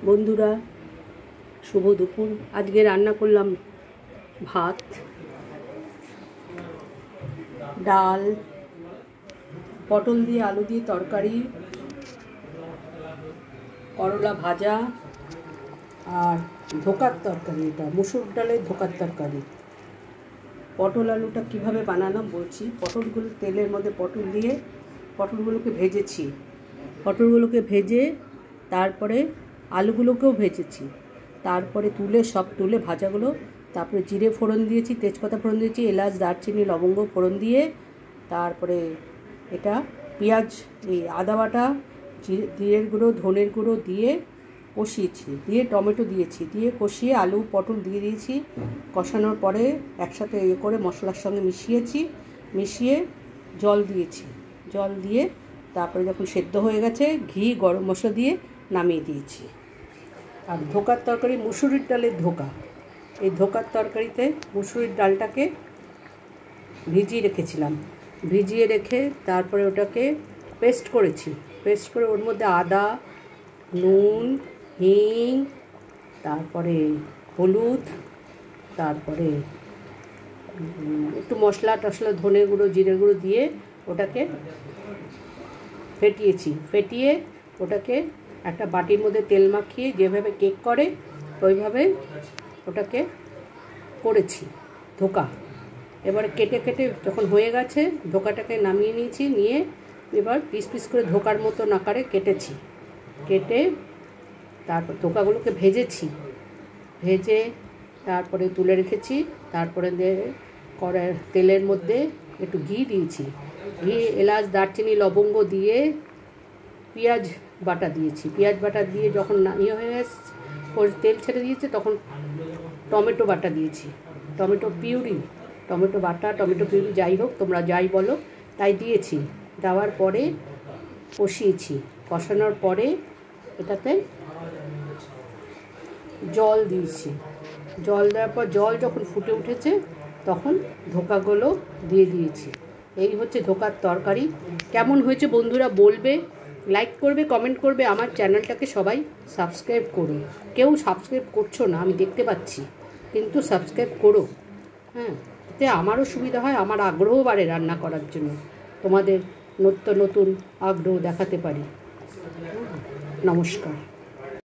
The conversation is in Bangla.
বন্ধুরা শুভ দুপুর। আজকে রান্না করলাম ভাত, ডাল, পটল দিয়ে আলু দিয়ে তরকারি, করলা ভাজা আর ধোকার তরকারি। এটা মুসুর ডালের ধোকার তরকারি। পটল আলুটা কিভাবে বানালাম বলছি। পটলগুলো তেলের মধ্যে পটলগুলোকে ভেজেছি। পটলগুলোকে ভেজে তারপরে আলুগুলোকেও ভেজেছি। তারপরে সব তুলে ভাজাগুলো, তারপরে জিরে ফোড়ন দিয়েছি, তেজপাতা ফোড়ন দিয়েছি, এলাচ, দারচিনি, লবঙ্গ ফোড়ন দিয়ে তারপরে এটা পেঁয়াজ, আদা বাটা, জিরের গুঁড়ো, ধনের গুঁড়ো দিয়ে কষিয়েছি, দিয়ে টমেটো দিয়েছি, দিয়ে কষিয়ে আলু পটল দিয়ে দিয়েছি। কষানোর পরে একসাথে করে মশলার সঙ্গে মিশিয়ে জল দিয়েছি। জল দিয়ে তারপরে যখন সেদ্ধ হয়ে গেছে ঘি গরম মশলা দিয়ে নামিয়ে দিয়েছি। আর ধোকার তরকারি মুসুরির ডালের ধোকা। এই ধোকার তরকারিতে মুসুরির ডালটাকে ভিজিয়ে রেখেছিলাম। ভিজিয়ে রেখে তারপরে ওটাকে পেস্ট করেছি। পেস্ট করে ওর মধ্যে আদা, নুন, হিং, তারপরে হলুদ, তারপরে একটু মশলা ধনে গুঁড়ো, জিরে গুঁড়ো দিয়ে ওটাকে ফেটিয়ে ওটাকে একটা বাটির মধ্যে তেল মাখিয়ে যেভাবে কেক করে ওইভাবে ওটাকে করেছি ধোকা। এবার কেটে যখন হয়ে গেছে ধোকাটাকে নামিয়ে নিয়েছি। নিয়ে এবার পিস করে ধোকার মতো আকারে কেটে তারপর ধোকাগুলোকে ভেজে তারপরে তুলে রেখেছি। তারপরে তেলের মধ্যে একটু ঘি দিয়েছি। ঘি, এলাচ, দারচিনি, লবঙ্গ দিয়ে পেঁয়াজ বাটা দিয়েছি। পেঁয়াজ বাটা দিয়ে যখন হয়ে গেছে, তেল ছেড়ে দিয়েছে, তখন টমেটো বাটা দিয়েছি। টমেটো পিউরি যাই হোক, তোমরা যাই বলো তাই দিয়েছি। দেওয়ার পরে কষানোর পরে এটাতে জল দিয়েছি। জল দেওয়ার পর জল যখন ফুটে উঠেছে তখন ধোকাগুলো দিয়ে দিয়েছি। এই হচ্ছে ধোকার তরকারি। কেমন হয়েছে বন্ধুরা বলবে, লাইক করবে, কমেন্ট করবে। আমার চ্যানেলটাকে সবাই সাবস্ক্রাইব করো। কেউ সাবস্ক্রাইব করছো না আমি দেখতে পাচ্ছি, কিন্তু সাবস্ক্রাইব করো। হ্যাঁ, এতে আমারও সুবিধা হয়, আমার আগ্রহ বাড়ে রান্না করার জন্য, তোমাদের নতুন আগ্রহ দেখাতে পারি। নমস্কার।